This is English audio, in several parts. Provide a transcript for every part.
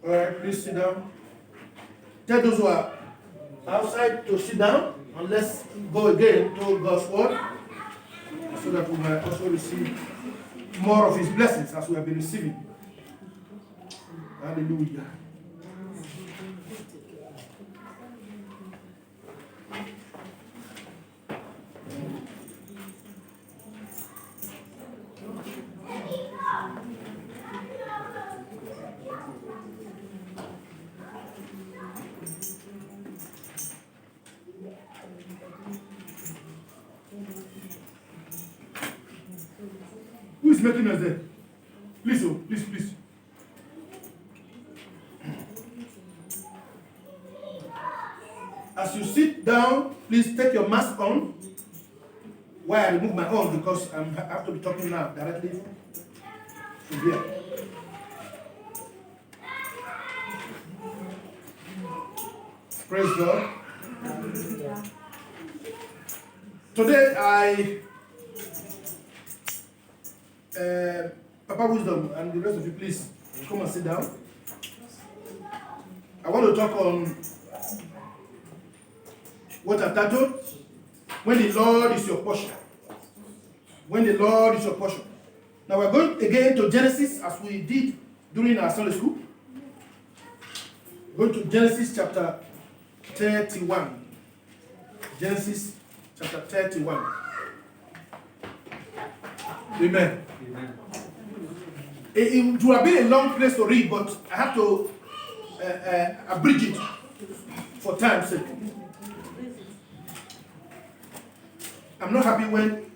All right, please sit down. Tell those who are outside to sit down, and let's go again to God's word, so that we might also receive more of His blessings as we have been receiving. Hallelujah. Who is making us there? Please, oh, please. As you sit down, please take your mask on while I remove my own, because I have to be talking now directly from here. Praise God. Today Papa Wisdom and the rest of you, please come and sit down. I want to talk on what I've titled, When the Lord is Your Portion. When the Lord is your portion. Now we're going again to Genesis, as we did during our Sunday school. Going to Genesis chapter 31. Genesis chapter 31. Amen. It would have been a long place to read, but I have to abridge it for time's sake. I'm not happy when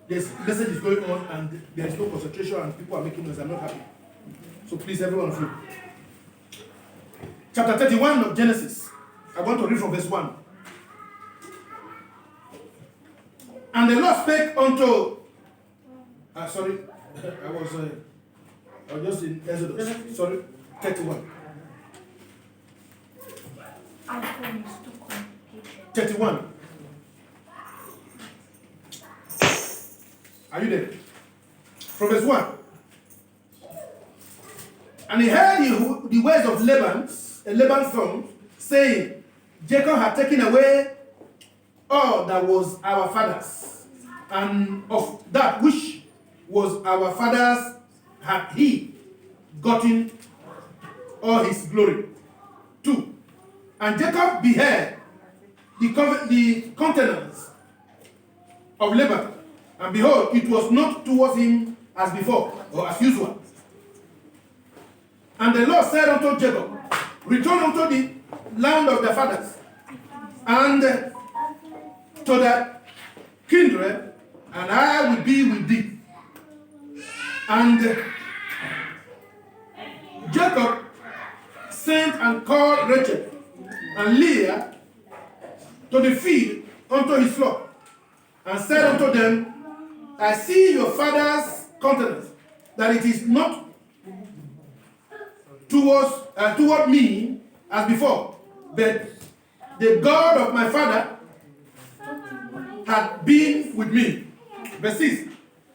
this lesson is going on and there is no concentration and people are making noise. I'm not happy. So please, every one of you. Chapter 31 of Genesis. I want to read from verse 1. And the Lord spake unto... sorry, I was just in Exodus. Sorry, 31. 31. Are you there? From verse 1. And he heard the words of Laban's son, saying, Jacob had taken away all that was our father's, and of that which was our father's had he gotten all his glory. 2. And Jacob beheld the countenance of Laban, and behold, it was not towards him as before, or as usual. And the Lord said unto Jacob, Return unto the land of thy fathers, and to the kindred, and I will be with thee. And Jacob sent and called Rachel and Leah to the field unto his flock, and said unto them, I see your father's countenance, that it is not toward me as before, but the God of my father had been with me. Verse 6.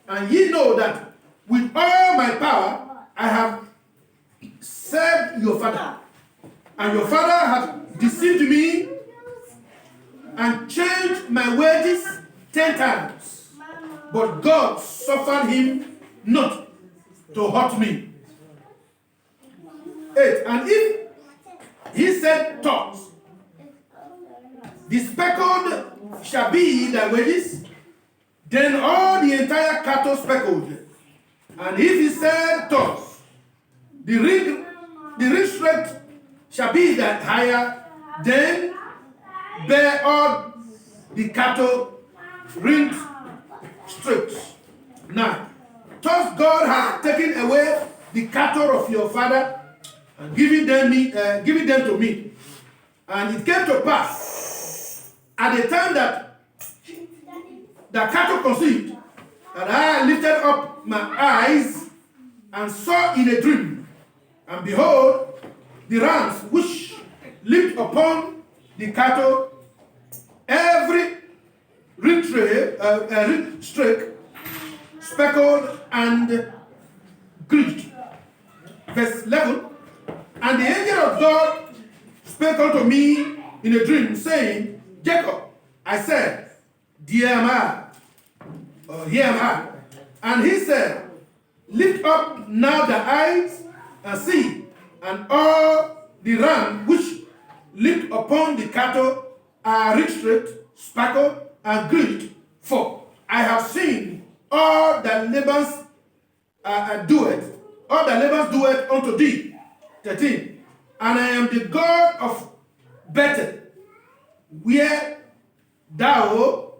And ye know that with all my power I have served your father, and your father hath deceived me and changed my wages 10 times. But God suffered him not to hurt me. 8. And if he said, Thoughts, the speckled shall be thy wages, then all the entire cattle speckled. And if he said, Thoughts, the ring straight shall be thy hire, then bear all the cattle ringed straight. 9. Thus God has taken away the cattle of your father and given them to me. And it came to pass at the time that the cattle conceived, that I lifted up my eyes and saw in a dream, and behold, the rams which leaped upon the cattle, every streak, speckled and glitched. Verse 11, and the angel of God spake unto me in a dream, saying, Jacob. I said, Here am I. Here am I. And he said, Lift up now the eyes and see, and all the ram which leaped upon the cattle are restraight, speckled, and glitched. For I have seen all that Laban's doeth unto thee. 13. And I am the God of Bethel, where thou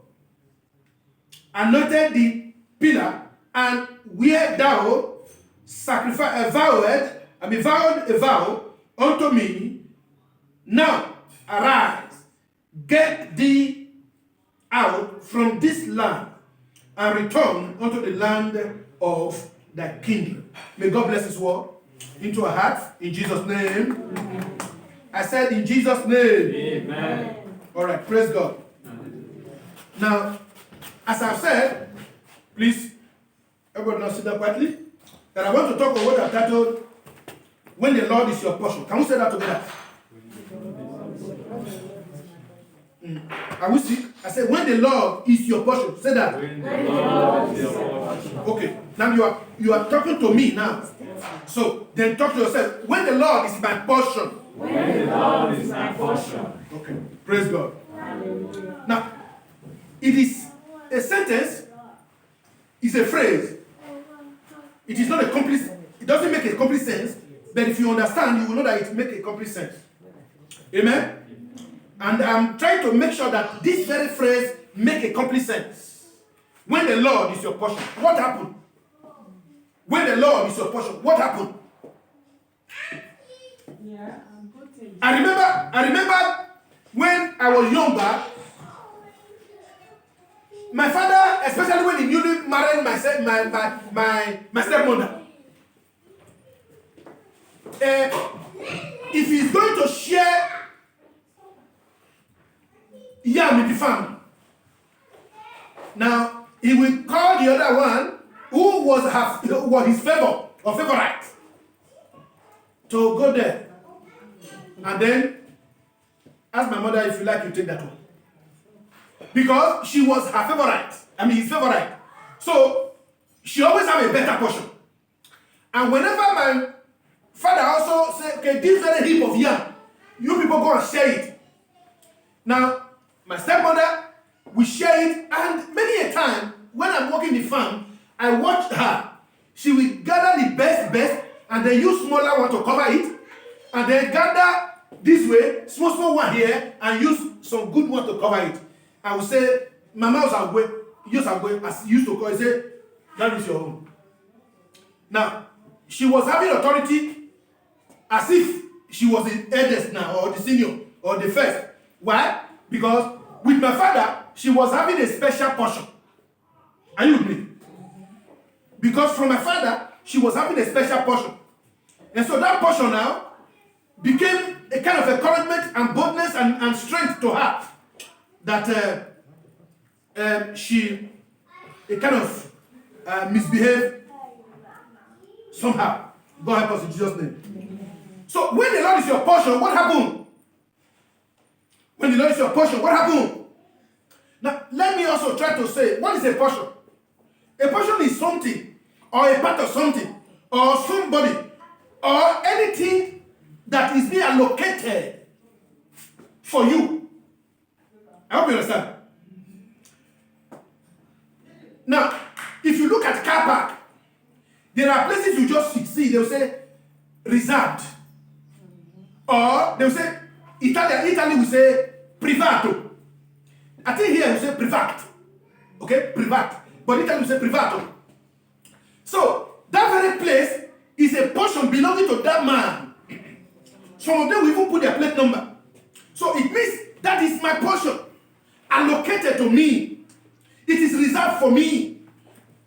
anointed the pillar, and where thou vowed a vow unto me. Now arise, get thee out from this land, and return unto the land of thy kindred. May God bless his word into our hearts, in Jesus' name. Amen. I said in Jesus' name. Amen. All right, praise God. Now, as I've said, please, everybody now sit down quietly, that I want to talk about what I've titled, When the Lord is your portion. Can we say that together? Are we sick? I said, when the Lord is your portion. Say that. When the Lord is your portion. Okay, now you are talking to me now. So, then talk to yourself. When the Lord is my portion. When the Lord is my portion. Okay, praise God. Hallelujah. Now, it is a sentence, it's a phrase. It is not a complete, it doesn't make a complete sense, but if you understand, you will know that it makes a complete sense. Amen? And I'm trying to make sure that this very phrase make a complete sense. When the Lord is your portion, what happened? When the Lord is your portion, what happened? Yeah, I remember when I was younger, my father, especially when he newly married my stepmother, if he's going to share yam with the family, now he will call the other one who was his favor or favorite to go there, and then ask my mother, if you like, you take that one. Because she was her favorite. I mean, his favorite. So, she always have a better portion. And whenever my father also said, okay, this very heap of yam, you people go and share it. Now, my stepmother, we share it, and many a time, when I'm working the farm, I watch her. She will gather the best, and then use smaller one to cover it, and then gather this way, small one here, and use some good one to cover it. I will say, Mama was away, as you used to call it, say, that is your own. Now, she was having authority as if she was the eldest now, or the senior, or the first. Why? Because with my father, she was having a special portion. Are you with me? Because from my father, she was having a special portion. And so that portion now became a kind of encouragement and boldness and strength to her. That she kind of misbehaved somehow. God help us in Jesus' name. So when the Lord is your portion, what happened? When the Lord is your portion, what happened? Now, let me also try to say, what is a portion? A portion is something, or a part of something, or somebody, or anything that is being allocated for you. I hope you understand. Now, if you look at car park, there are places you just see, they'll say reserved. Or they'll say, Italy will say privato. I think here we say privat. Okay, privat. But Italy will say privato. So, that very place is a portion belonging to that man. Some of them will even put their plate number. So, it means that is my portion. Allocated to me. It is reserved for me.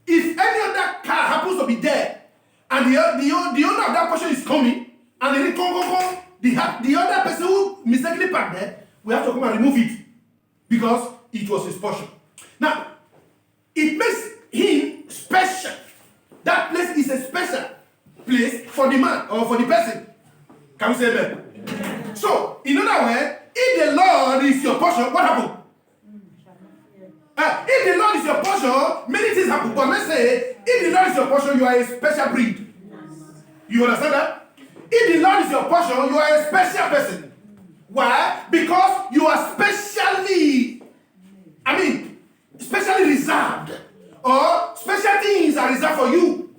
If any other car happens to be there, and the owner of that portion is coming, and the other person who mistakenly parked there we have to come and remove it because it was his portion. Now, it makes him special. That place is a special place for the man or for the person. Can we say amen? So, in other words, if the Lord is your portion, what happened? If the Lord is your portion, many things happen. But let's say, if the Lord is your portion, you are a special breed. You understand that? If the Lord is your portion, you are a special person. Why? Because you are specially reserved. Or special things are reserved for you.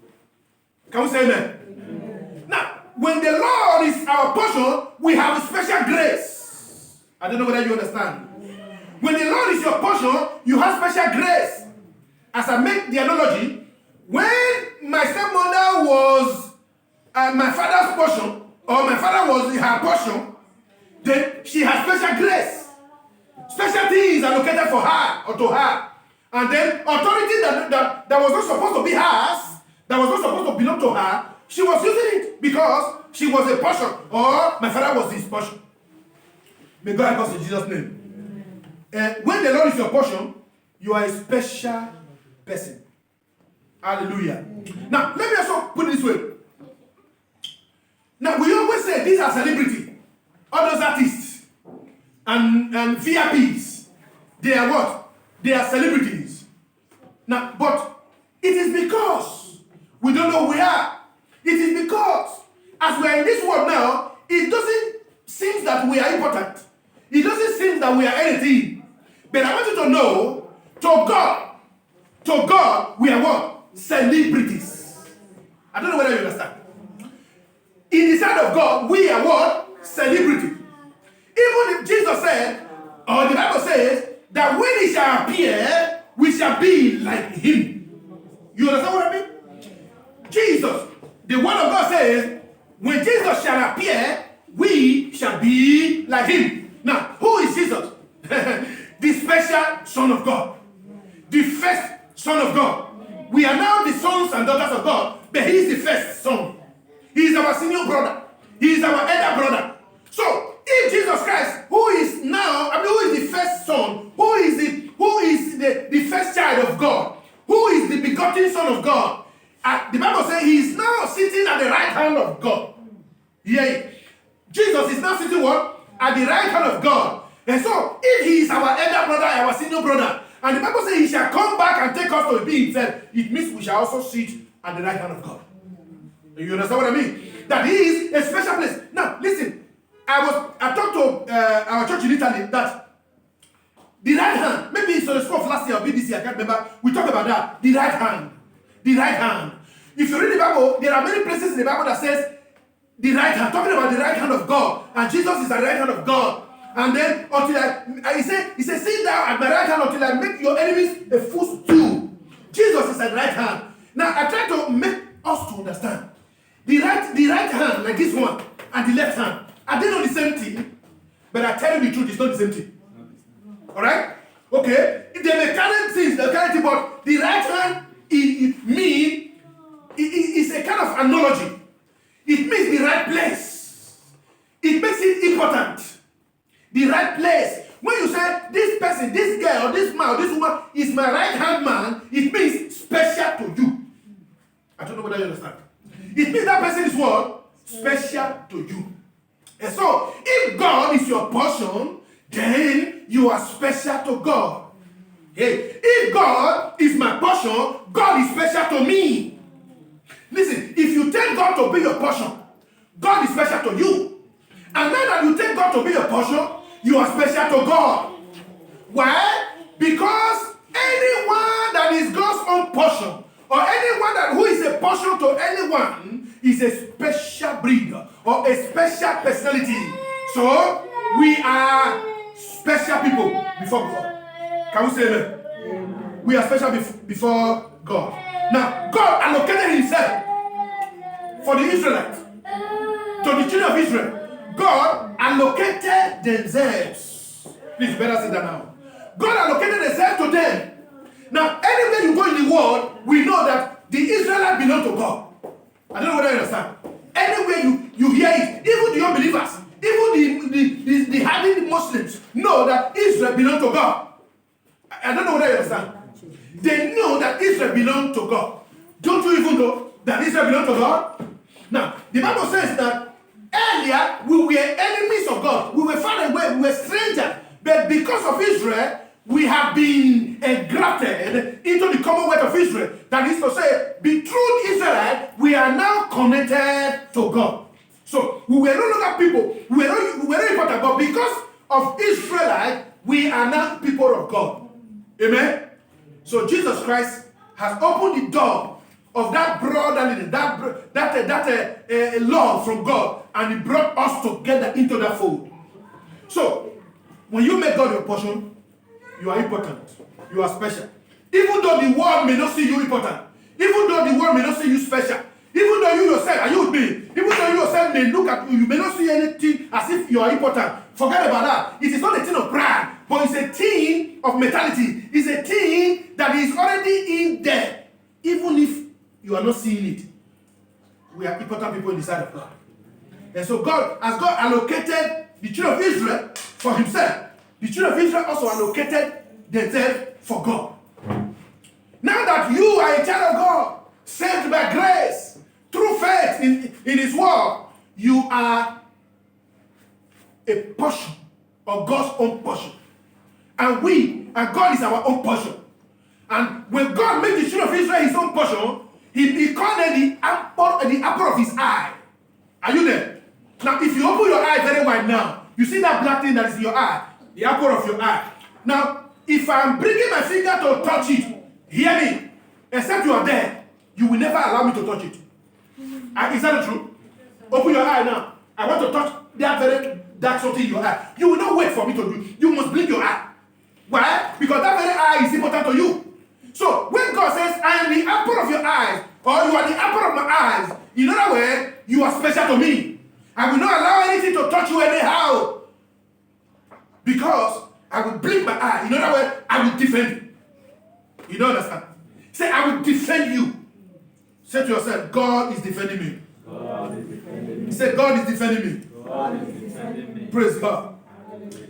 Can we say amen? Now, when the Lord is our portion, we have a special grace. I don't know whether you understand. When the Lord is your portion, you have special grace. As I make the analogy, when my stepmother was my father's portion, or my father was her portion, then she has special grace. Special things are allocated for her or to her. And then authority that was not supposed to be hers, that was not supposed to belong to her, she was using it because she was a portion, or my father was his portion. May God help us in Jesus' name. When the Lord is your portion, you are a special person. Hallelujah. Now, let me also put it this way. Now, we always say these are celebrities. All those artists and VIPs, they are what? They are celebrities. Now, but it is because we don't know who we are. It is because as we are in this world now, it doesn't seem that we are important. It doesn't seem that we are anything. But I want you to know, to God, we are what? Celebrities. I don't know whether you understand. In the sight of God, we are what? Celebrity. Even if Jesus said, or the Bible says, that when he shall appear, we shall be like him. You understand what I mean? Jesus, the word of God says, when Jesus shall appear, we shall be like him. Now, who is Jesus? The special Son of God. The first Son of God. We are now the sons and daughters of God, but he is the first son. He is our senior brother. He is our elder brother. So, if Jesus Christ, who is the first son, who is the first child of God, who is the begotten Son of God, the Bible says he is now sitting at the right hand of God. Yeah. Jesus is now sitting what? At the right hand of God. And so, if he is our elder brother, our senior brother, and the Bible says he shall come back and take us to be himself, it means we shall also sit at the right hand of God. You understand what I mean? That he is a special place. Now, listen. I talked to our church in Italy that the right hand, maybe it's on the score of last year or BBC, I can't remember. We talked about that. The right hand. The right hand. If you read the Bible, there are many places in the Bible that says the right hand, talking about the right hand of God. And Jesus is at the right hand of God. And then until he said, sit down at my right hand until I make your enemies a footstool. Jesus is at the right hand. Now I try to make us to understand. The right hand, like this one, and the left hand, are they not the same thing? But I tell you the truth, it's not the same thing. Alright? Okay? They may carry things, they carry things, but the right hand, it's a kind of analogy. It means the right place. It makes it important. The right place. When you say, this person, this girl, or this man, or this woman is my right hand man, it means special to you. I don't know whether you understand. It means that person is what? Special to you. And so, if God is your portion, then you are special to God. Hey, if God is my portion, God is special to me. Listen, if you take God to be your portion, God is special to you. And now that you take God to be your portion, you are special to God. Why? Because anyone that is God's own portion, or anyone who is a portion to anyone, is a special breed or a special personality. So we are special people before God. Can we say amen? We are special before God. Now, God allocated himself for the Israelites, to the children of Israel. God allocated themselves. Please better say that now. God allocated themselves to them. Now, anywhere you go in the world, we know that the Israelites belong to God. I don't know whether you understand. Anywhere you hear it, even the unbelievers, even the hardened Muslims, know that Israel belonged to God. I don't know whether you understand. They know that Israel belonged to God. Don't you even know that Israel belonged to God? Now, the Bible says that earlier we were enemies of God. We were far away. We were strangers. But because of Israel, we have been engrafted into the commonwealth of Israel. That is to say, through Israel, we are now connected to God. So we were no longer people. We were not important. But because of Israelite, we are now people of God. Amen? So Jesus Christ has opened the door of that brotherly, that love from God, and He brought us together into that fold. So when you make God your portion, you are important. You are special. Even though the world may not see you important, even though the world may not see you special, even though you yourself, are you with me? Even though you yourself may look at you, you may not see anything as if you are important. Forget about that. It is not a thing of pride, but it's a thing of mentality. It's a thing that is already in there. Even if you are not seeing it, we are important people in the sight of God. And so God allocated the children of Israel for Himself, the children of Israel also allocated themselves for God. Now that you are a child of God, saved by grace, through faith in His word, you are a portion of God's own portion. And God is our own portion. And when God made the children of Israel His own portion, He called them the apple of His eye. Are you there? Now, if you open your eye very wide now, you see that black thing that is in your eye, the apple of your eye. Now, if I'm bringing my finger to touch it, hear me, except you are there, you will never allow me to touch it. Is that true? Open your eye now. I want to touch that very dark something in your eye. You will not wait for me to do. You must blink your eye. Why? Because that very eye is important to you. So when God says, I am the apple of your eyes, or you are the apple of my eyes, in other words, you are special to me. I will not allow anything to touch you anyhow. Because I will blink my eye. In other words, I will defend you. You don't understand? Say, I will defend you. Say to yourself, God is defending me. God is defending me. Say, God is defending me. God is defending me. Praise God.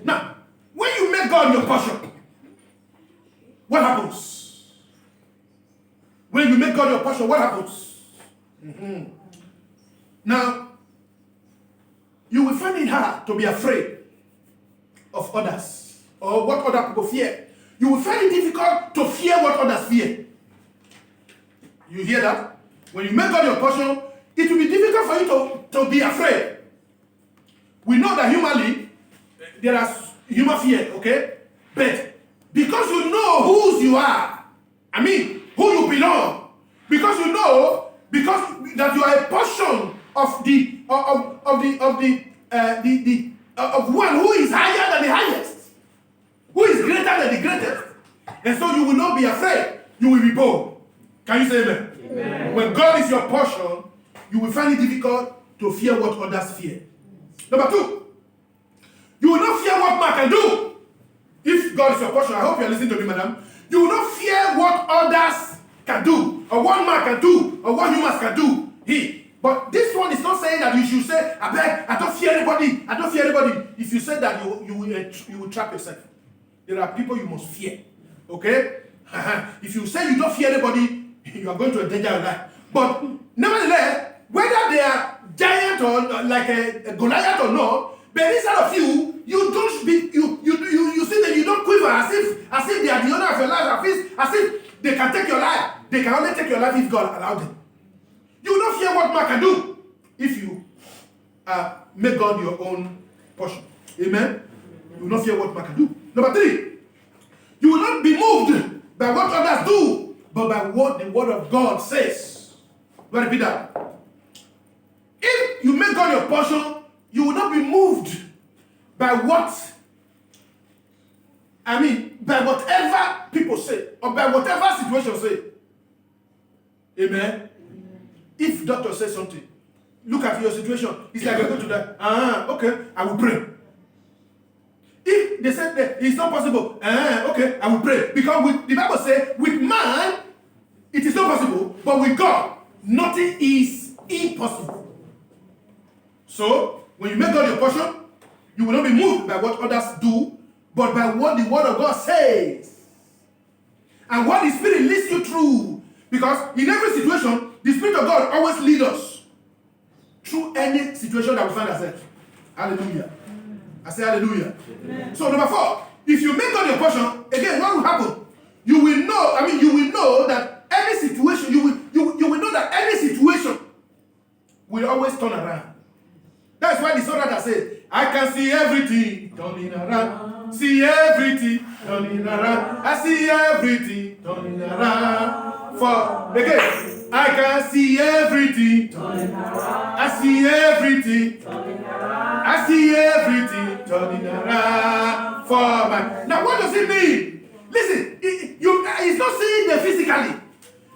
Now, when you make God your portion, what happens? When you make God your portion, what happens? Now, you will find it hard to be afraid of others or what other people fear. You will find it difficult to fear what others fear. You hear that? When you make God your portion, it will be difficult for you to be afraid. We know that humanly, there are human fear, okay? But because you know whose you are, I mean, who you belong, because you know, because that you are a portion of one who is higher than the highest, who is greater than the greatest, and so you will not be afraid. You will be bold. Can you say amen? Amen. When God is your portion, you will find it difficult to fear what others fear. Number two, you will not fear what man can do. If God is your portion, I hope you are listening to me, madam. You will not fear what others can do, or what man can do, or what humans can do. But this one is not saying that you should say, I beg, I don't fear anybody, I don't fear anybody. If you say that, you will trap yourself. There are people you must fear. Okay? If you say you don't fear anybody, you are going to endanger your life. But nevertheless, whether they are giant or like a Goliath or not, but inside of you, you don't speak, you see that you don't quiver as if they are the owner of your life, as if they can take your life. They can only take your life if God allowed them. You will not fear what man can do if you make God your own portion. Amen? You will not fear what man can do. Number three, you will not be moved by what others do, but by what the word of God says. Let me repeat that. If you make God your portion, you will not be moved by by whatever people say, or by whatever situation say. Amen? If doctor says something, look at your situation. It's like you're going to die. Okay, I will pray. If they said that it's not possible, okay, I will pray. Because the Bible says, with man, it is not possible, but with God, nothing is impossible. So, when you make God your portion, you will not be moved by what others do, but by what the word of God says. And what the Spirit leads you through. Because in every situation, the Spirit of God always leads us through any situation that we find ourselves. Hallelujah. I say hallelujah. Amen. So number 4, if you make God your portion, again, what will happen? You will know that any situation, you will know that any situation will always turn around. That's why the songwriter says, I can see everything turning around. See everything turning around. I see everything turning around. For again, I can see everything turning around. I see everything turning around. I see everything turning around for my. Now, what does it mean? Listen, it's not saying that physically,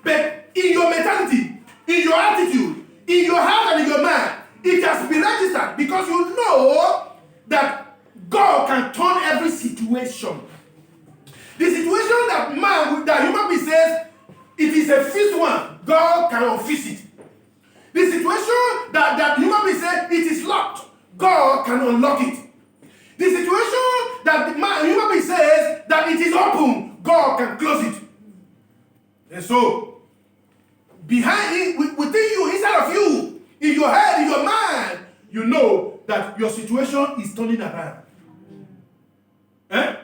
but in your mentality, in your attitude, in your heart and in your mind, it has been registered because you know that God can turn every situation. The situation that human being says it is a fixed one, God can unfix it. The situation that human being says it is locked, God can unlock it. The situation that human being says that it is open, God can close it. And so, behind it, within you, inside of you, in your head, in your mind, you know that your situation is turning around. Eh?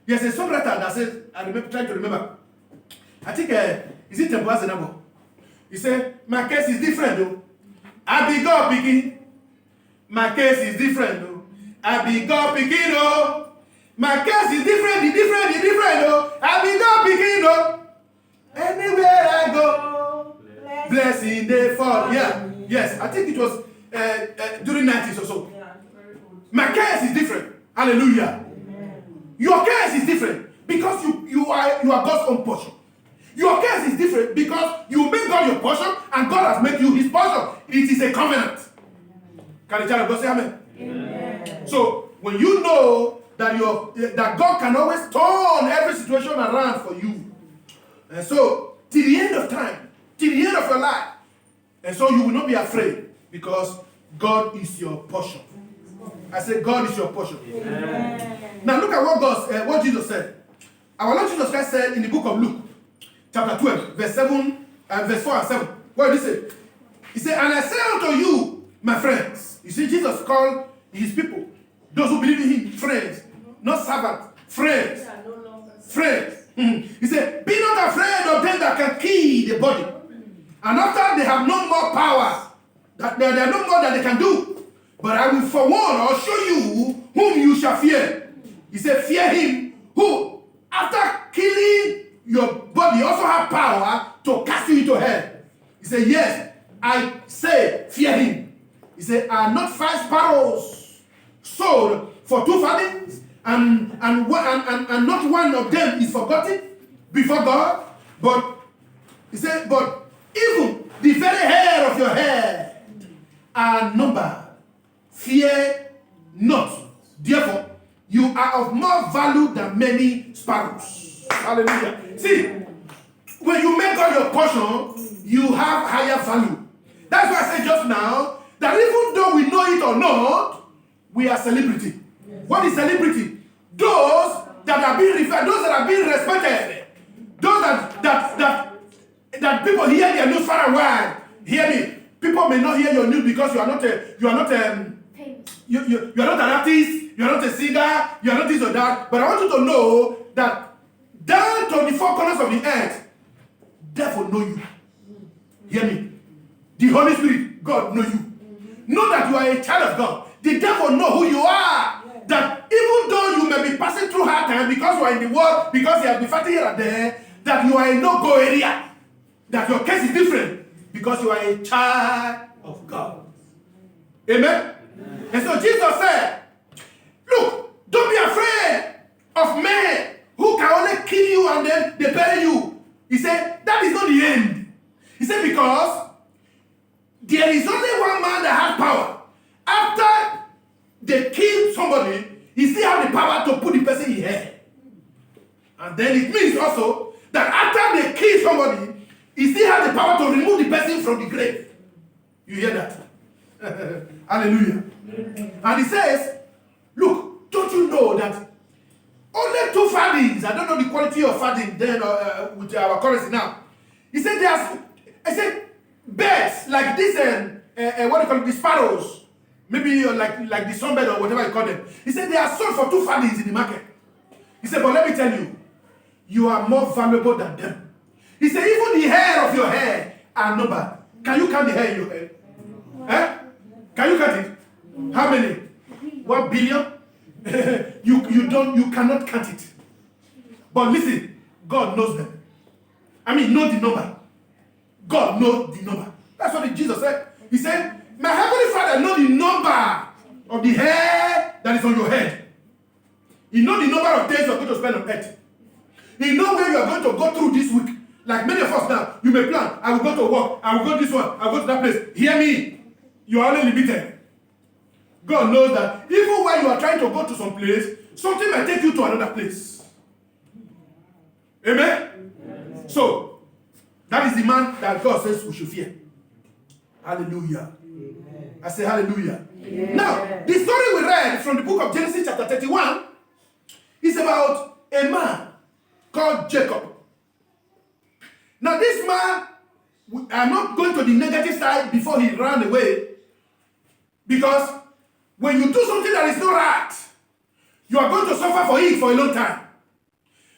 There's a songwriter that says, trying to remember. I think, is it Temple Zenabo? He said, my case is different though. I be God picking. My case is different though. I be God picking though. My case is different though. I be God picking though. Anywhere I go, blessing they fall. Yeah, yes, I think it was during 90s or so. My case is different. Hallelujah. Amen. Your case is different because you are God's own portion. Your case is different because you make God your portion and God has made you his portion. It is a covenant. Can the child of God say amen? Amen. So when you know that God can always turn every situation around for you, and so till the end of time, till the end of your life, and so you will not be afraid because God is your portion. I said God is your portion. Amen. Now look at what Jesus said. Our Lord Jesus Christ said in the book of Luke, chapter 12, verse 7 and verse 4 and 7. What did he say? He said, and I say unto you, my friends. You see, Jesus called his people, those who believe in him, friends, not servants, friends. Friends. He said, be not afraid of them that can kill the body. And after they have no more power, that there are no more that they can do. But I will forewarn or show you whom you shall fear. He said, fear him who, after killing your body, also have power to cast you into hell. He said, yes, I say, fear him. He said, are not 5 sparrows sold for 2 farthings, and not one of them is forgotten before God? But he said, but even the very hair of your head are numbered. Fear not. Therefore, you are of more value than many sparrows. Hallelujah. See, when you make God your portion, you have higher value. That's why I said just now that even though we know it or not, we are celebrity. Yes. What is celebrity? Those that are being referred, those that are being respected, those that people hear their news far and wide. Hear me. People may not hear your news because you are not an artist, you are not a singer, you are not this or that. But I want you to know that down to the 4 corners of the earth, devil know you. Hear me. The Holy Spirit, God know you. Know that you are a child of God. The devil know who you are. That even though you may be passing through hard time because you are in the world, because you have been fighting here and there, that you are in no-go area. That your case is different because you are a child of God. Amen? Amen. And so Jesus said, look, don't be afraid of men who can only kill you and then they bury you. He said, that is not the end. He said, because there is only one man that has power. After they kill somebody, he still has the power to put the person in hell. And then it means also that after they kill somebody, he still has the power to remove the person from the grave. You hear that? Hallelujah. And he says, look, don't that only 2 fathings, I don't know the quality of fathing then with our currency now. He said birds like this, what do you call it, the sparrows, maybe like the sunbird or whatever you call them. He said they are sold for 2 fathings in the market. He said, but let me tell you, you are more valuable than them. He said, even the hair of your hair are numbered. Can you count the hair in your head? Eh? Can you count it? How many? 1 billion? you cannot count it. But listen, God knows them. I mean, know the number. God knows the number. That's what Jesus said. He said, my heavenly Father knows the number of the hair that is on your head. He knows the number of days you are going to spend on earth. He knows where you are going to go through this week. Like many of us now, you may plan, I will go to work, I will go this one, I will go to that place. Hear me. You are only limited. God knows that even while you are trying to go to some place, something might take you to another place. Amen? Yes. So, that is the man that God says we should fear. Hallelujah. Amen. I say hallelujah. Amen. Now, the story we read from the book of Genesis chapter 31 is about a man called Jacob. Now, this man, I'm not going to the negative side before he ran away, because when you do something that is not right, you are going to suffer for it for a long time.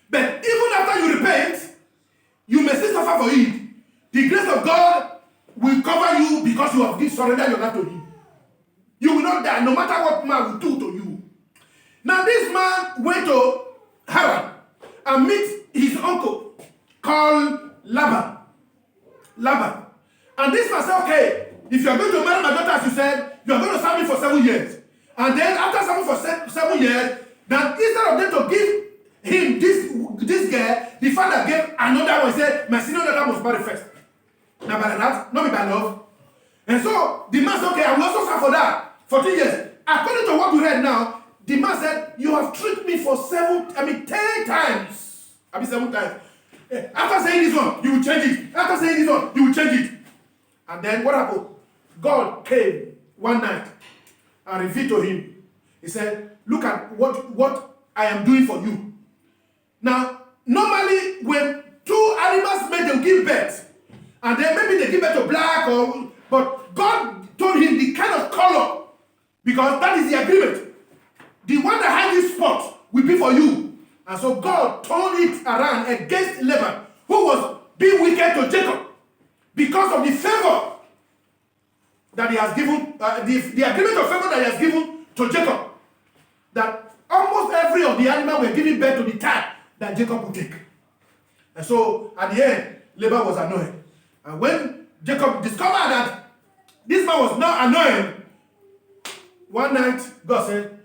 But even after you repent, you may still suffer for it. The grace of God will cover you because you have surrendered your life to Him. You will not die, no matter what man will do to you. Now this man went to Haran and meet his uncle called Laban. And this man said, okay, if you are going to marry my daughter, as you said, you are going to serve me for 7 years. And then after serving for 7 years, then instead of them to give him this girl, the father gave another one. He said, my senior daughter must marry first. Now by that, not by love. And so the man said, okay, I will also serve for that, for 3 years. According to what we read now, the man said, you have tricked me for 10 times. 7 times. After saying this one, you will change it. After saying this one, you will change it. And then what happened? God came one night and revealed to him. He said, look at what I am doing for you. Now, normally when 2 animals mate, they'll give birth. And then maybe they give birth to black but God told him the kind of color, because that is the agreement. The one that has this spot will be for you. And so God turned it around against Laban, who was being wicked to Jacob, because of the favor that he has given, the agreement of favor that he has given to Jacob. That almost every of the animals were giving birth to the type that Jacob would take. And so at the end, Laban was annoyed. And when Jacob discovered that this man was now annoyed, one night God said,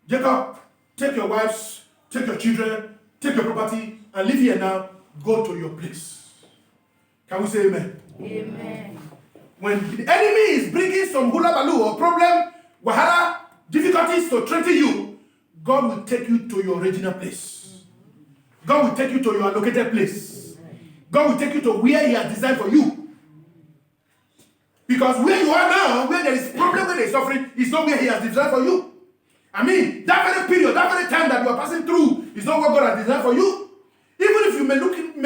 Jacob, take your wives, take your children, take your property, and leave here now. Go to your place. Can we say amen? Amen. When the enemy is bringing some hula baloo or problem, wahala, difficulties to threaten you, God will take you to your original place. God will take you to your allocated place. God will take you to where He has designed for you. Because where you are now, where there is problem, where there is suffering, is not where He has designed for you. I mean, that very period, that very time that you are passing through is not what God has designed for you. Even if you may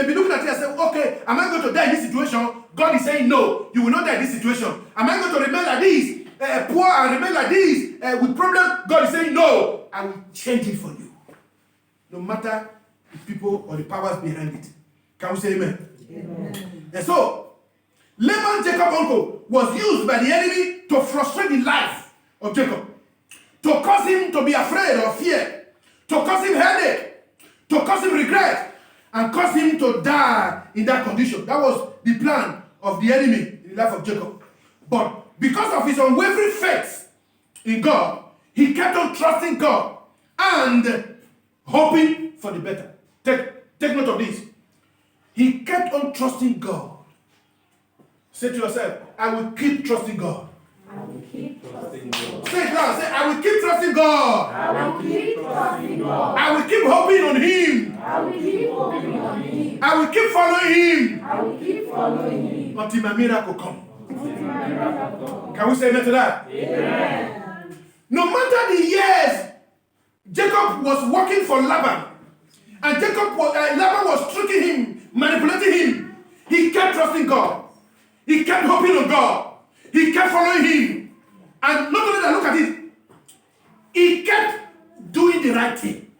be looking at it and say, okay, am I going to die in this situation? God is saying, no, you will not die in this situation. Am I going to remain like this, poor and remain like this, with problem? God is saying, no, I will change it for you. No matter the people or the powers behind it. Can we say amen? Amen. And so, Laban, Jacob's uncle, was used by the enemy to frustrate the life of Jacob. To cause him to be afraid or fear. To cause him headache. To cause him regret. And cause him to die in that condition. That was the plan of the enemy in the life of Jacob. But because of his unwavering faith in God, he kept on trusting God and hoping for the better. Take note of this. He kept on trusting God. Say to yourself, I will keep trusting God. I will keep trusting God. Say it loud. Say, I will keep trusting God. I will keep trusting God. I will keep hoping on Him. I will keep hoping on Him. I will keep following Him. I will keep following Him until my miracle comes. until my miracle comes. Can we say amen to that? Amen. No matter the years Jacob was working for Laban. And Laban was tricking him, manipulating him. He kept trusting God. He kept hoping on God. He kept following him. And not only that, look at it. He kept doing the right thing.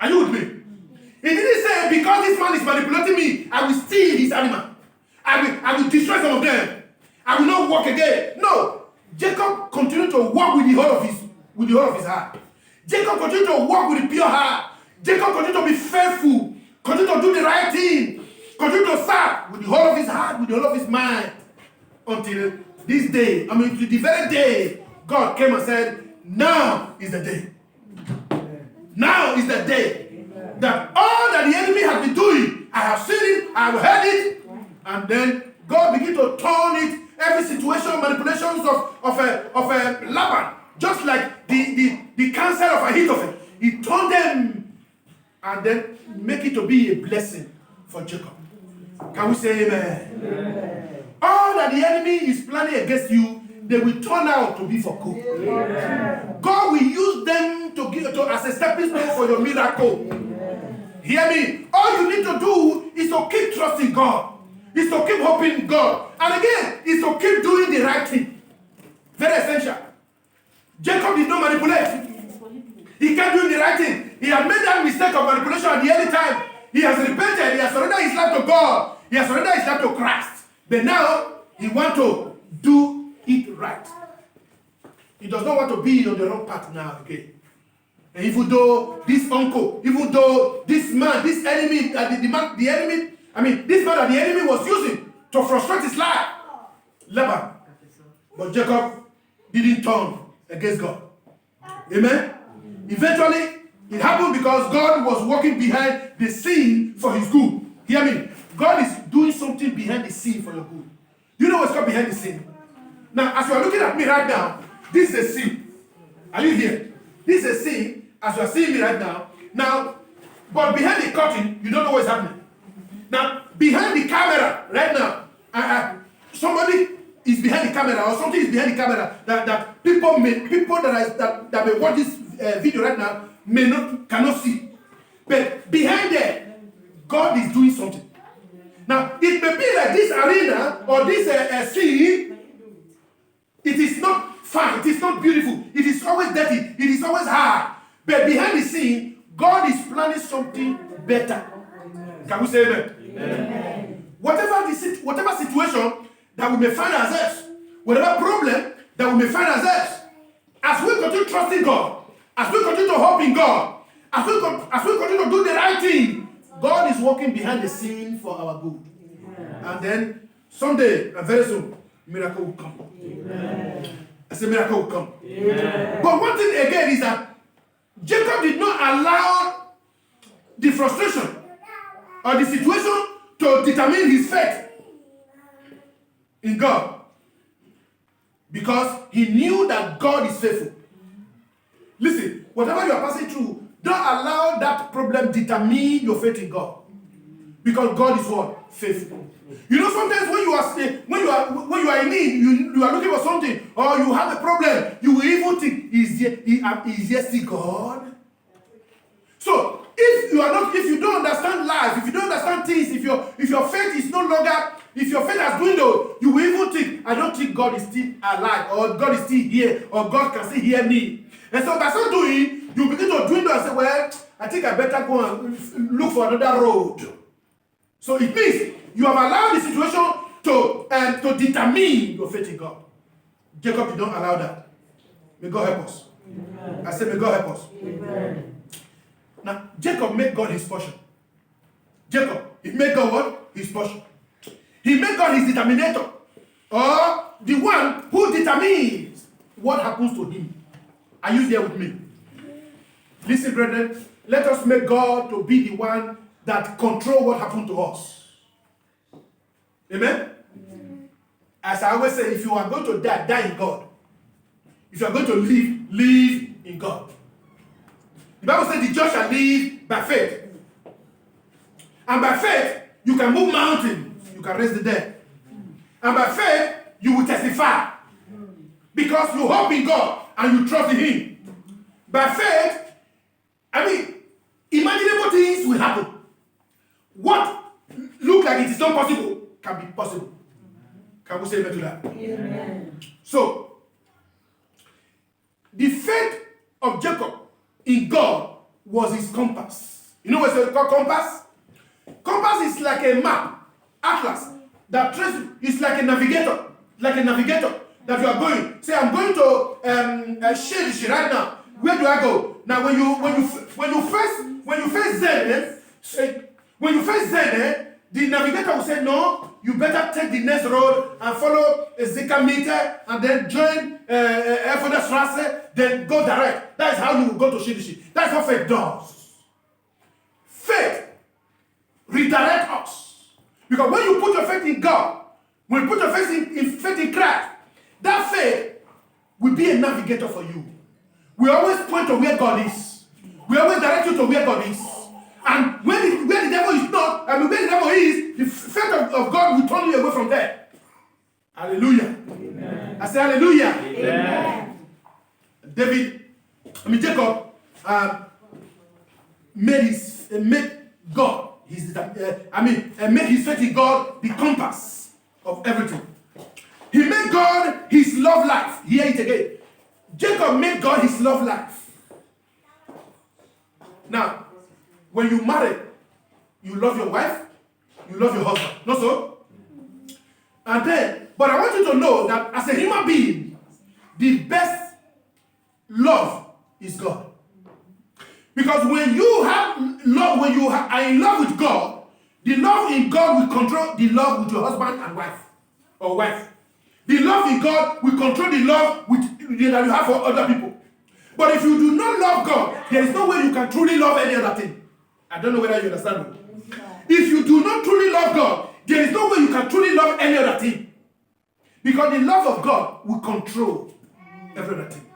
Are you with me? He didn't say, because this man is manipulating me, I will steal his animal. I will destroy some of them. I will not walk again. No. Jacob continued to walk with the whole of his heart. Jacob continued to walk with a pure heart. Jacob continued to be faithful. Continued to do the right thing. Continued to serve with the whole of his heart, with the whole of his mind. Until this day, to the very day, God came and said, now is the day. Now is the day that all that the enemy has been doing, I have seen it, I have heard it, and then God began to turn it, every situation, manipulations of a Laban, just like the counsel of Ahithophel. He turned them and then make it to be a blessing for Jacob. Can we say amen? Amen. All that the enemy is planning against you, they will turn out to be for good. Amen. God will use them as a stepping stone for your miracle. Amen. Hear me? All you need to do is to keep trusting God. Is to keep hoping God. And again, is to keep doing the right thing. Very essential. Jacob did not manipulate. He kept doing the right thing. He had made that mistake of manipulation at the early time. He has repented. He has surrendered his life to God. He has surrendered his life to Christ. But now, he wants to do it right. He does not want to be on the wrong path now again. And even though this uncle, even though this man, this enemy, this man that the enemy was using to frustrate his life, Laban. But Jacob didn't turn against God. Amen? Eventually, it happened because God was working behind the scene for his good. Hear me? God is doing something behind the scene for your good. You know what's called behind the scene? Now, as you are looking at me right now, this is a scene. Are you here? This is a scene, as you are seeing me right now. Now, but behind the curtain, you don't know what's happening. Now, behind the camera right now, somebody is behind the camera or something is behind the camera that people that may watch this video right now cannot see. But behind there, God is doing something. Now, it may be like this arena or this scene. It is not fine. It is not beautiful. It is always dirty. It is always hard. But behind the scene, God is planning something better. Amen. Can we say amen? Amen. Whatever situation that we may find ourselves, whatever problem that we may find ourselves, as we continue trusting God, as we continue to hope in God, as we continue to do the right thing, God is working behind the scene for our good. Amen. And then someday, and very soon, miracle will come. Amen. I say miracle will come. Amen. But one thing again is that Jacob did not allow the frustration or the situation to determine his faith in God. Because he knew that God is faithful. Listen, whatever you are passing through, don't allow that problem determine your faith in God. Because God is what? Faithful. You know, sometimes when you are in need, you are looking for something, or you have a problem, you will even think, is yes still God? So if you don't understand life, if you don't understand things, if your faith is no longer, if your faith has dwindled, you will even think, I don't think God is still alive, or God is still here, or God can still hear me. And so by so doing, you begin to dwindle and say, well, I think I better go and look for another road. So it means you have allowed the situation to determine your faith in God. Jacob did not allow that. May God help us. Amen. I said, may God help us. Amen. Now, Jacob made God his portion. Jacob, he made God what? His portion. He made God his determinator. Or the one who determines what happens to him. Are you there with me? Listen, brethren, let us make God to be the one that control what happened to us. Amen? Amen? As I always say, if you are going to die, die in God. If you are going to live, live in God. The Bible says the just shall live by faith. And by faith, you can move mountains. You can raise the dead. And by faith, you will testify. Because you hope in God and you trust in Him. By faith, is not possible can be possible. Can we say amen to that? Amen. So, the faith of Jacob in God was his compass. You know what's called compass? Compass is like a map, atlas, that traces. It's like a navigator. That you are going. Say, I'm going to Shirishi right now. Where do I go? Now, when you face Zene, the navigator will say, no, you better take the next road and follow a Zika meter and then join Erfurterstrasse, then go direct. That is how you will go to Shirishi. That's what faith does. Faith redirects us. Because when you put your faith in God, when you put your faith in Christ, that faith will be a navigator for you. We always point to where God is. We always direct you to where God is. And where the devil is not, where the devil is, the faith of God will turn you away from there. Hallelujah. Amen. I say hallelujah. Amen. Jacob made God made his faith in God the compass of everything. He made God his love life. Hear it again. Jacob made God his love life. Now, when you marry, you love your wife, you love your husband. Not so? And then, but I want you to know that as a human being, the best love is God. Because when you have love, when you are in love with God, the love in God will control the love with your husband and wife, or wife. The love in God will control the love that you have for other people. But if you do not love God, there is no way you can truly love any other thing. I don't know whether you understand me. If you do not truly love God, there is no way you can truly love any other thing. Because the love of God will control every other thing.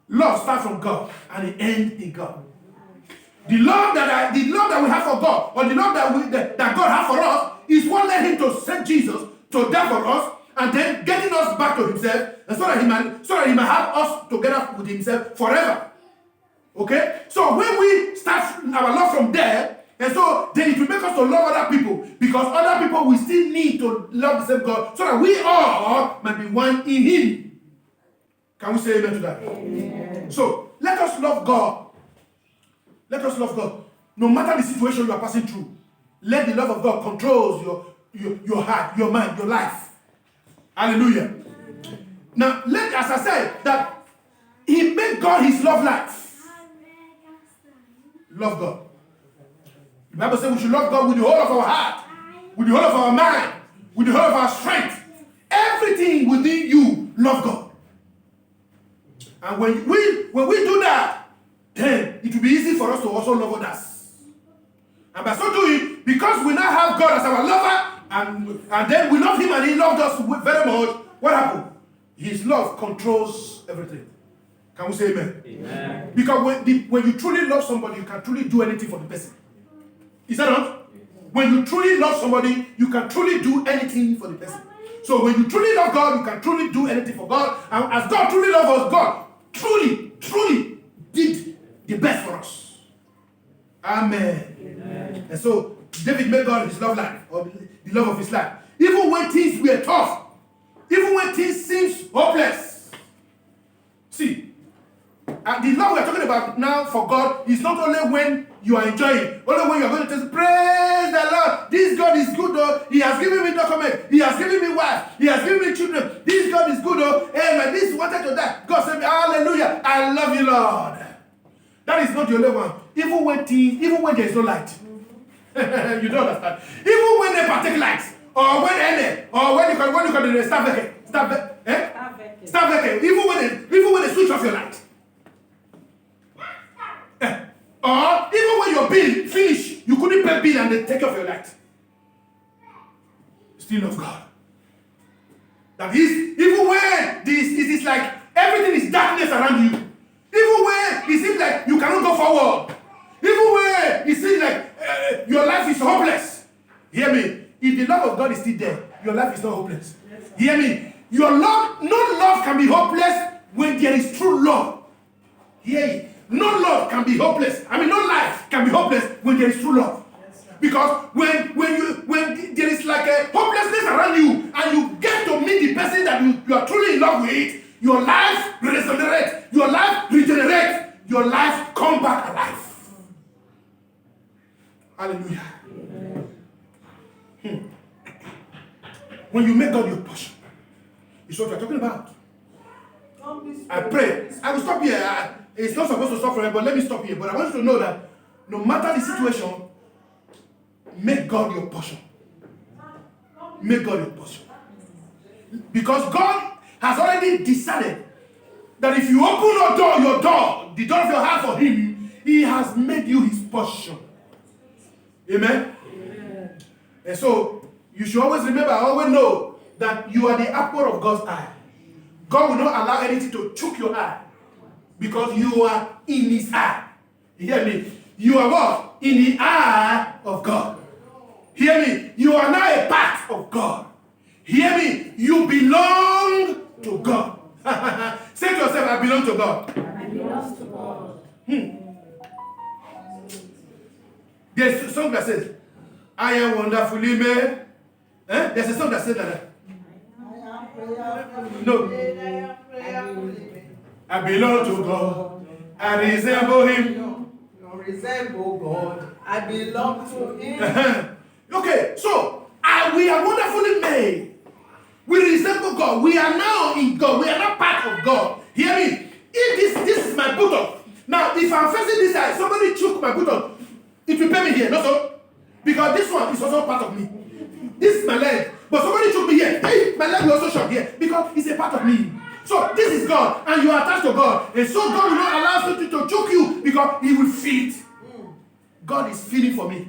Love starts from God and it ends in God. The love that we have for God, or the love that God has for us, is what led him to send Jesus to die for us, and then getting us back to himself, and so that he might have us together with himself forever. Okay? So when we start our love from there, and so then it will make us to love other people, because other people will still need to love the same God, so that we all might be one in him. Can we say amen to that? Amen. So let us love God. Let us love God. No matter the situation you are passing through, let the love of God control your heart, your mind, your life. Hallelujah. Now, as I said, that he made God his love life. Love God. The Bible says we should love God with the whole of our heart, with the whole of our mind, with the whole of our strength. Everything within you, love God. And when we do that, then it will be easy for us to also love others. And by so doing, because we now have God as our lover, and then we love him and he loved us very much, what happened? His love controls everything. Can we say amen? Amen. Because when you truly love somebody, you can truly do anything for the person. Is that not? When you truly love somebody, you can truly do anything for the person. So when you truly love God, you can truly do anything for God. And as God truly loves us, God truly did the best for us. Amen. Amen. And so David made God his love life, or the love of his life. Even when things were tough, even when things seemed hopeless. See, the love we are talking about now for God is not only when you are enjoying, only when you are going to say, praise the Lord, this God is good, though. He has given me document, he has given me wife, he has given me children, this God is good, though. Amen. This wanted to die. God said, hallelujah, I love you, Lord. That is not the only one. Even when there is no light. You don't understand. Even when they partake lights, or when you can do start vacant, even when they switch off your light. Or even when your bill finish, you couldn't pay bill and they take off your light. Still love God. That is, even when it is like everything is darkness around you, even when it seems like you cannot go forward, even when it seems like your life is hopeless, hear me, if the love of God is still there, your life is not hopeless. Yes, hear me, no love can be hopeless when there is true love. Hear it. No love can be hopeless. No life can be hopeless when there is true love. Yes, Because when there is like a hopelessness around you and you get to meet the person that you are truly in love with, your life regenerates, your life regenerates, your life come back alive. Hallelujah. When you make God your portion, it's what we're talking about. I pray. I will stop here. It's not supposed to stop forever, but let me stop here. But I want you to know that no matter the situation, make God your portion. Make God your portion. Because God has already decided that if you open your door, the door of your heart for Him, He has made you His portion. Amen? Amen. And so, you should always remember, always know that you are the apple of God's eye. God will not allow anything to choke your eye because you are in His eye. You hear me? You are what? In the eye of God. Hear me? You are now a part of God. Hear me? You belong to God. Say to yourself, I belong to God. I belong to God. There's a song that says, I am wonderfully made. There's a song that says that. No. I belong to God. I resemble Him. Resemble God. I belong to Him. Okay, so we are wonderfully made. We resemble God. We are now in God. We are not part of God. Hear me? If this is my buttock. Now, if I'm facing this side, somebody choke my buttock, it will pay me here, not so? Because this one is also part of me. This is my leg. But somebody choke me here. Hey, my leg will also short here. Because it's a part of me. So this is God. And you are attached to God. And so God will not allow something to choke you because He will feel it. God is feeling for me.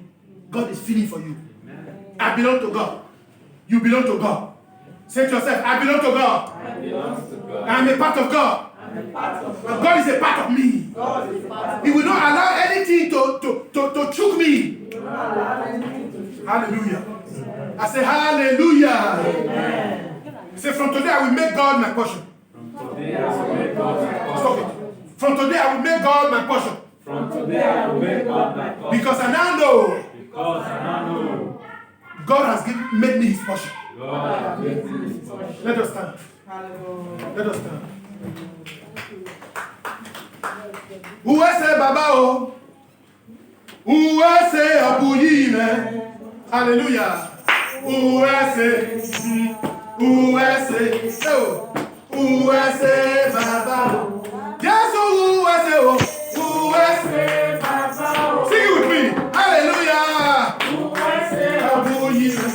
God is feeling for you. I belong to God. You belong to God. Say to yourself, I belong to God. I belong to God. I am a part of God. I'm a part of God. And God is a part of me. God is a part of He will not allow anything to choke me. He will not allow anything to choke. Hallelujah. I say hallelujah. Amen. Say from today I will make God my portion. From today I will make God my portion. Stop it. From today I will make God my portion. From today I will make God my portion. Because I now know Because I now know God has made me His portion. God has made me His portion. Let us stand. Hallelujah. Let us stand. Who I say Baba oh? Who I say Abuyime? Hallelujah. Who I say? Who I say? Oh. Who I say Baba? Yes, who I say oh? Who I say Baba? Sing it with me. Hallelujah. Who I say Abuyime.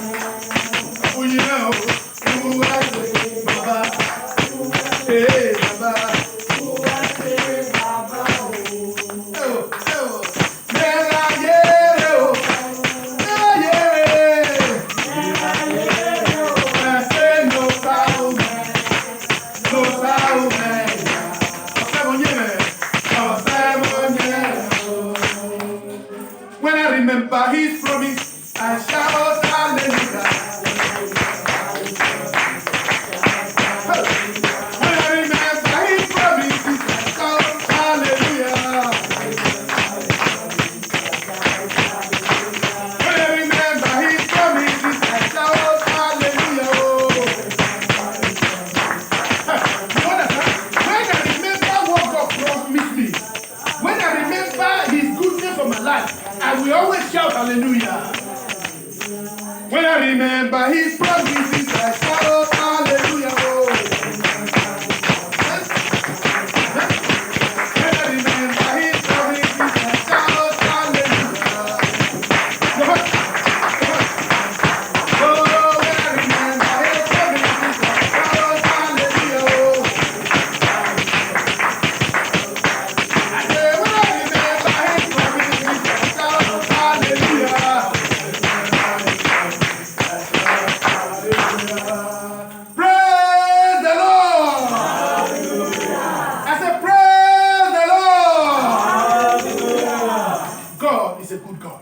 Abuyime oh. Who I say Baba? Hey Baba. When I remember His promise, I shout hallelujah. When I remember His promises, I shout hallelujah. When I remember His promises, I shout hallelujah. You understand? When I remember what God promised me, when I remember His goodness for my life, I will always shout hallelujah. When I remember His promises, I shout hallelujah. When I remember His promises, I shout hallelujah. Oh, when I remember His promises, I shout hallelujah. I say, when I remember His promises, I shout hallelujah. Praise the Lord. I said, praise the Lord. God is a good God.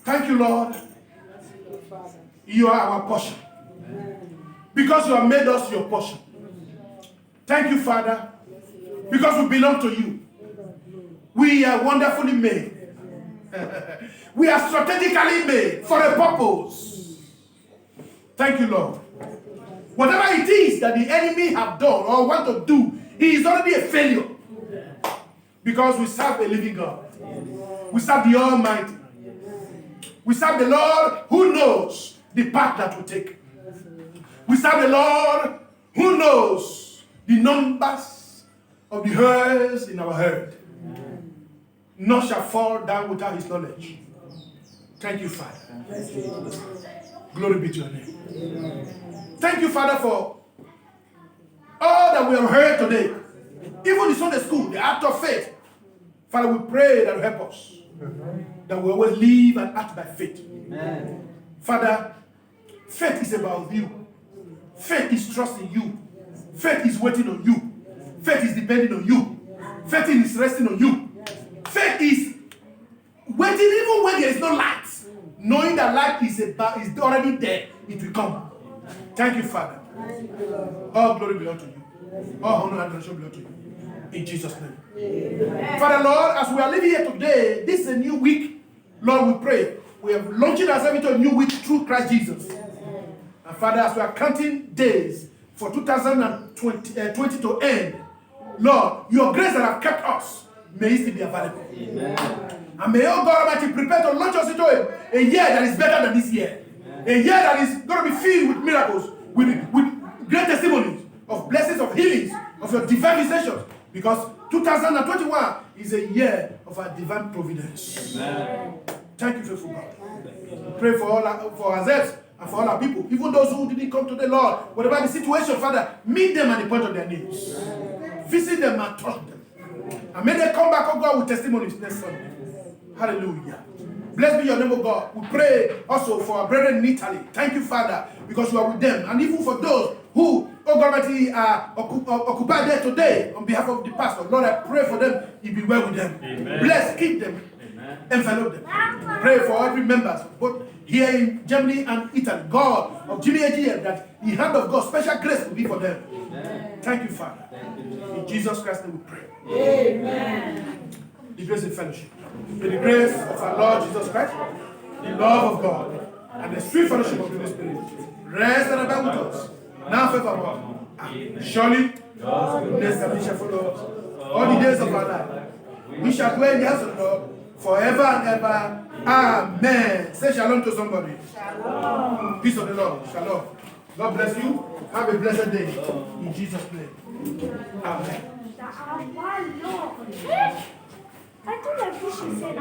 Thank you, Lord. You are our portion. Because you have made us your portion. Thank you, Father. Because we belong to you. We are wonderfully made. We are strategically made for a purpose. Thank you, Lord. Whatever it is that the enemy have done or want to do, he is already a failure. Because we serve a living God. We serve the Almighty. We serve the Lord who knows the path that we take. We serve the Lord who knows the numbers of the hairs in our herd. None shall fall down without his knowledge. Thank you, Father. Glory be to your name. Thank you, Father, for all that we have heard today. Even the Sunday school, the act of faith. Father, we pray that you help us. That we always live and act by faith. Amen. Father, faith is about you. Faith is trusting you. Faith is waiting on you. Faith is depending on you. Faith is resting on you. Faith is waiting even when there is no light. Knowing that light is already there, it will come. Thank you, Father. All glory belongs to you. All honor and adoration belongs to you. In Jesus' name. Amen. Father, Lord, as we are living here today, this is a new week. Lord, we pray. We have launched ourselves into a new week through Christ Jesus. And Father, as we are counting days for 2020 to end, Lord, your grace that have kept us, may it still be available. Amen. And may, oh God Almighty, prepare to launch us into a year that is better than this year. Amen. A year that is going to be filled with miracles, with great testimonies of blessings, of healings, of your divine visitations. Because 2021 is a year of our divine providence. Amen. Thank you, faithful God. Pray for ourselves and for all our people, even those who didn't come today, Lord. Whatever the situation, Father, meet them at the point of their needs. Visit them and touch them. And may they come back, oh God, with testimonies next Sunday. Hallelujah. Blessed be your name, oh God. We pray also for our brethren in Italy. Thank you, Father, because you are with them. And even for those who, oh God Almighty, are occupied there today on behalf of the pastor. Lord, I pray for them. You be well with them. Amen. Bless, keep them. Amen. Envelop them. Pray for every member, both here in Germany and Italy. God of GBAGM, that the hand of God, special grace will be for them. Amen. Thank you, Father. Thank you, in Jesus Christ's name we pray. Amen. The grace and fellowship. May the grace of our Lord Jesus Christ, the love of God, and the sweet fellowship of the Holy Spirit rest and abide with us, now forevermore. Surely, goodness and mercy shall follow us all the days of our life. We shall dwell in the house of the Lord forever and ever. Amen. Say shalom to somebody. Shalom. Peace of the Lord. Shalom. God bless you. Have a blessed day. In Jesus' name. Amen. I thought I wish you said